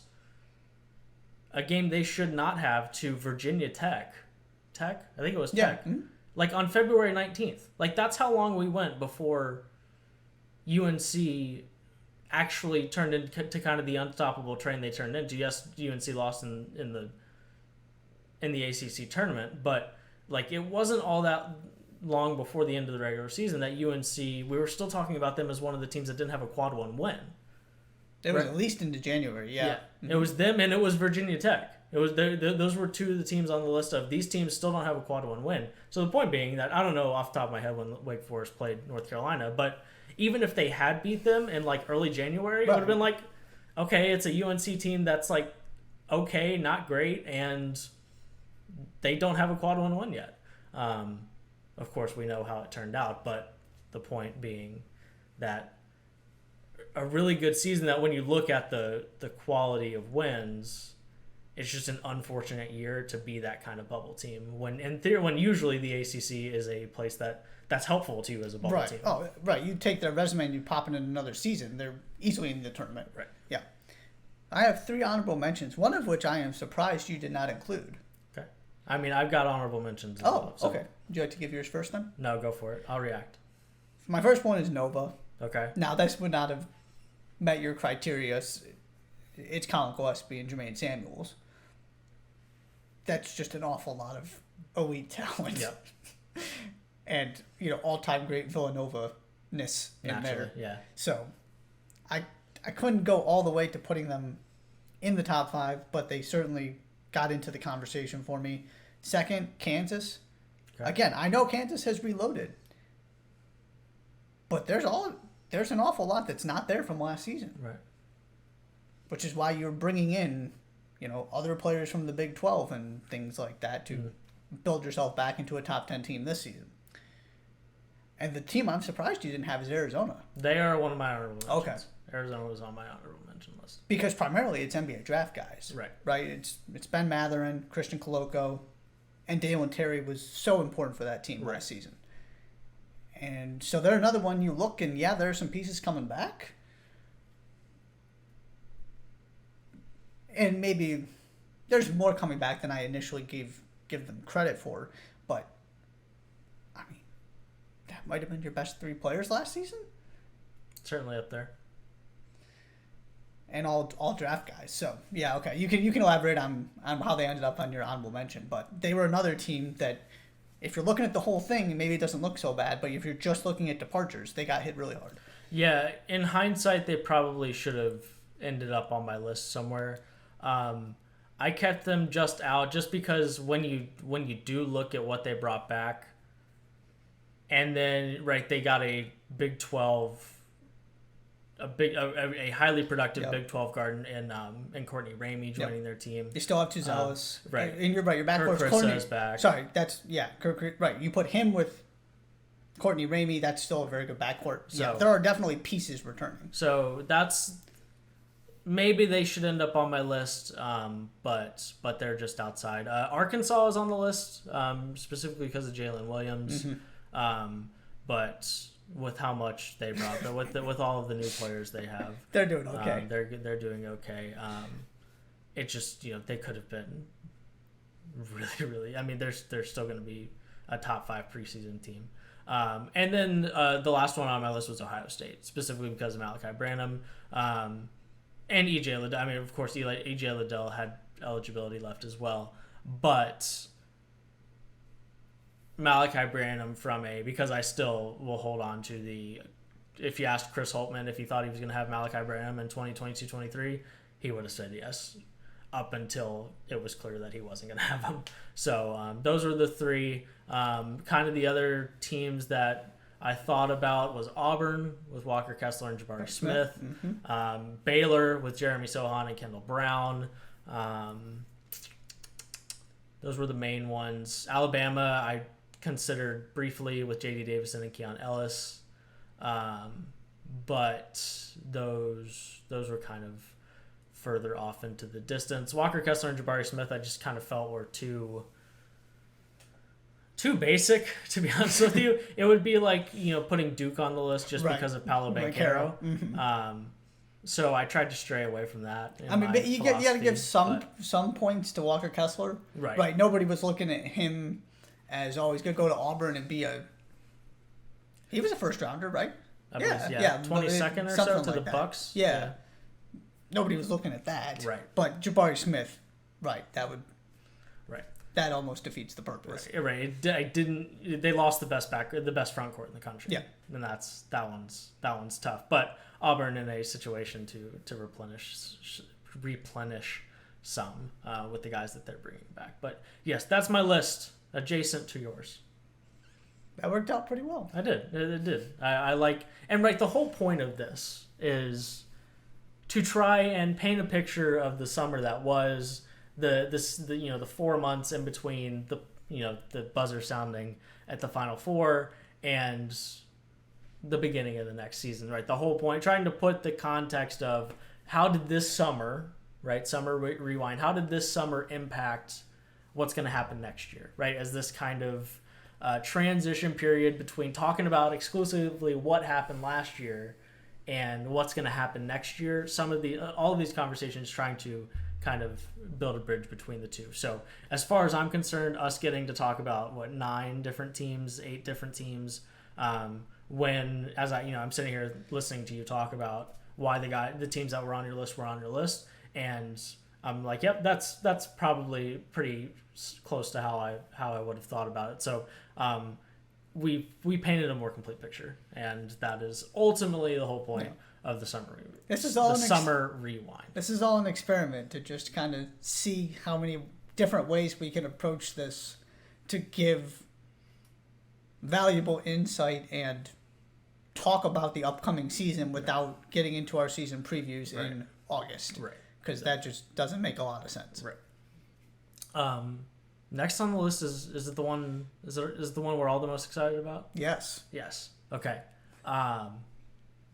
S1: a game they should not have to Virginia Tech. I think it was Tech.
S2: Yeah. Mm-hmm.
S1: Like, on February 19th. Like, that's how long we went before UNC actually turned into kind of the unstoppable train they turned into. Yes, UNC lost in the ACC tournament, but like, it wasn't all that long before the end of the regular season that UNC, we were still talking about them as one of the teams that didn't have a quad 1 win.
S2: It was at least into January, yeah.
S1: Mm-hmm. It was them, and it was Virginia Tech. It was those were 2 of the teams on the list of these teams still don't have a quad 1 win. So the point being that I don't know off the top of my head when Wake Forest played North Carolina, but even if they had beat them in like early January, it would have been like, okay, it's a UNC team that's like okay, not great, and they don't have a quad 1-1 yet. Of course, we know how it turned out, but the point being that a really good season that when you look at the quality of wins, it's just an unfortunate year to be that kind of bubble team. When in theory, when usually the ACC is a place that's helpful to you as a bubble team.
S2: Oh, right. You take their resume and you pop it in another season. They're easily in the tournament.
S1: Right.
S2: Yeah. I have 3 honorable mentions, one of which I am surprised you did not include.
S1: Okay. I mean, I've got honorable mentions as
S2: Oh,
S1: well. So
S2: okay. Would you like to give yours first then?
S1: no, go for it. I'll react.
S2: My first one is Nova.
S1: Okay.
S2: Now, this would not have met your criteria. It's Colin Gillespie and Jermaine Samuels. That's just an awful lot of elite talent.
S1: Yep.
S2: And, all-time great Villanova-ness in
S1: Naturally,
S2: there.
S1: yeah.
S2: So, I couldn't go all the way to putting them in the top 5, but they certainly got into the conversation for me. Second, Kansas.
S1: Okay.
S2: Again, I know Kansas has reloaded, but there's an awful lot that's not there from last season,
S1: Right.
S2: which is why you're bringing in, other players from the Big 12 and things like that to build yourself back into a top 10 team this season. And the team I'm surprised you didn't have is Arizona.
S1: They are one of my honorable mentions.
S2: Okay.
S1: Arizona was on my honorable mention list.
S2: Because primarily it's NBA draft guys.
S1: Right.
S2: Right? It's Ben Matherin, Christian Coloco, and Dalen Terry was so important for that team last season. And so they're another one you look and, yeah, there are some pieces coming back. And maybe there's more coming back than I initially give them credit for. But, I mean, that might have been your best 3 players last season.
S1: Certainly up there.
S2: And all draft guys. So yeah, okay. You can elaborate on how they ended up on your honorable mention, but they were another team that, if you're looking at the whole thing, maybe it doesn't look so bad. But if you're just looking at departures, they got hit really hard.
S1: Yeah, in hindsight, they probably should have ended up on my list somewhere. I kept them just out just because when you do look at what they brought back, and then they got a Big 12. A highly productive Big 12 guard and Courtney Ramey joining their team.
S2: You still have Tuzelis.
S1: Right.
S2: And you're right. Your backcourt's
S1: Kirk
S2: Courtney.
S1: is back.
S2: Sorry, Kirk, right. You put him with Courtney Ramey. That's still a very good backcourt. So, yeah, there are definitely pieces returning.
S1: So that's maybe they should end up on my list, but they're just outside. Arkansas is on the list specifically because of Jalen Williams, but with how much they brought, with all of the new players they have,
S2: they're doing okay.
S1: They're doing okay. It just they could have been really. I mean, they're still going to be a top 5 preseason team. And then the last one on my list was Ohio State, specifically because of Malachi Branham and EJ Liddell. I mean, of course, EJ Liddell had eligibility left as well, but Malachi Branham because I still will hold on to if you asked Chris Holtman if he thought he was going to have Malachi Branham in 2022-23, he would have said yes up until it was clear that he wasn't going to have him. So those were the 3. Kind of the other teams that I thought about was Auburn with Walker Kessler and Jabari Smith. Baylor with Jeremy Sohan and Kendall Brown. Those were the main ones. Alabama, I considered briefly with J.D. Davison and Keon Ellis, but those were kind of further off into the distance. Walker Kessler and Jabari Smith, I just kind of felt were too basic, to be honest with you. It would be like putting Duke on the list just because of Paolo Banchero. So I tried to stray away from that.
S2: I mean, but you got to give some points to Walker Kessler, right? Nobody was looking at him as always going to go to Auburn and be he was a first rounder, right?
S1: Yeah, 22nd or so to the Bucks.
S2: Yeah. Nobody was looking at that.
S1: Right.
S2: But Jabari Smith, that would.
S1: Right.
S2: That almost defeats the purpose.
S1: Right. They lost the best front court in the country.
S2: Yeah.
S1: And that one's tough. But Auburn in a situation to replenish some with the guys that they're bringing back. But yes, that's my list, adjacent to yours.
S2: That worked out pretty well.
S1: I did. It did. I like, and the whole point of this is to try and paint a picture of the summer that was the 4 months in between the buzzer sounding at the Final Four and the beginning of the next season, right? The whole point, trying to put the context of how did this summer, right? Summer rewind. How did this summer impact what's going to happen next year, right? As this kind of transition period between talking about exclusively what happened last year and what's going to happen next year. All of these conversations trying to kind of build a bridge between the two. So as far as I'm concerned, us getting to talk about 9 different teams, 8 different teams, when I'm sitting here listening to you talk about why the teams that were on your list, and I'm like, yep, that's probably pretty close to how I would have thought about it. So we painted a more complete picture, and that is ultimately the whole point of the summer. Summer rewind.
S2: This is all an experiment to just kind of see how many different ways we can approach this to give valuable insight and talk about the upcoming season without getting into our season previews in August.
S1: Right.
S2: Because that just doesn't make a lot of sense.
S1: Right. Next on the list is it the one the one we're all the most excited about?
S2: Yes.
S1: Okay.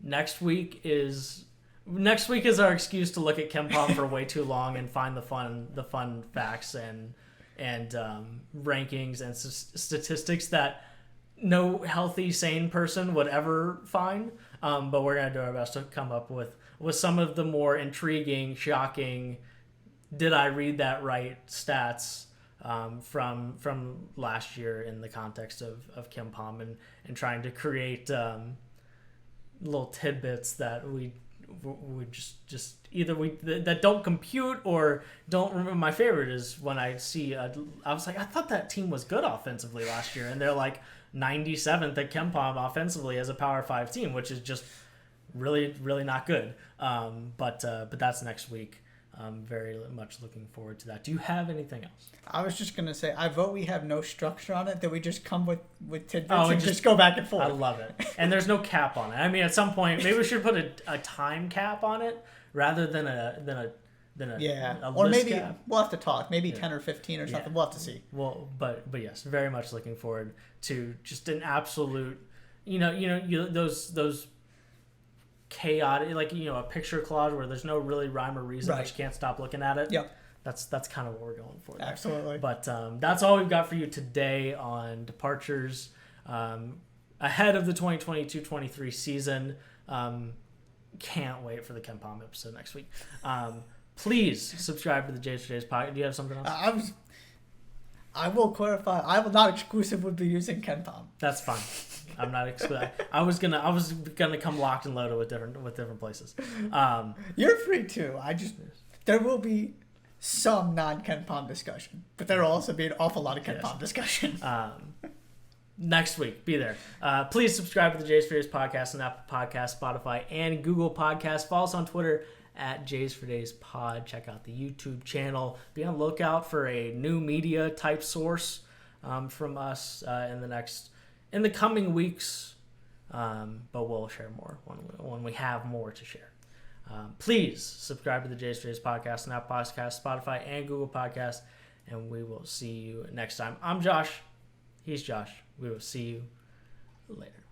S1: Next week is our excuse to look at KenPom for way too long and find the fun facts and rankings and statistics that no healthy, sane person would ever find. But we're gonna do our best to come up with some of the more intriguing, shocking, did I read that right stats from last year in the context of KenPom and trying to create little tidbits that we just either that don't compute or don't remember. My favorite is when I see I was like, I thought that team was good offensively last year, and they're like 97th at KenPom offensively as a Power 5 team, which is just really, really not good. But that's next week. I'm very much looking forward to that. Do you have anything else?
S2: I was just going to say, I vote we have no structure on it, that we just come with tidbits and just go back and forth.
S1: I love it. And there's no cap on it. I mean, at some point, maybe we should put a time cap on it rather than a
S2: or
S1: list
S2: maybe
S1: cap.
S2: We'll have to talk. Maybe 10 or 15 or something. We'll have to see.
S1: Well, but yes, very much looking forward to just an absolute, those chaotic, a picture collage where there's no really rhyme or reason, but you can't stop looking at it.
S2: Yep.
S1: That's kind of what we're going for there.
S2: Absolutely.
S1: But that's all we've got for you today on departures ahead of the 2022-23 season. Can't wait for the KenPom episode next week. Please subscribe to the Jays for Days podcast. Do you have something else?
S2: I will clarify. I will not exclusively be using KenPom.
S1: That's fine. I'm not exclusive. I was gonna come locked and loaded with different places.
S2: You're free too. There will be some non-KenPom discussion, but there will also be an awful lot of KenPom discussion.
S1: Next week, be there. Please subscribe to the Jays for Days podcast on Apple Podcasts, Spotify, and Google Podcasts. Follow us on Twitter at Jays for Days Pod. Check out the YouTube channel. Be on the lookout for a new media type source from us in the coming weeks. But we'll share more when we have more to share. Please subscribe to the Jays for Days podcast on Apple Podcasts, Spotify, and Google Podcasts, and we will see you next time. I'm Josh. He's Josh. We will see you later.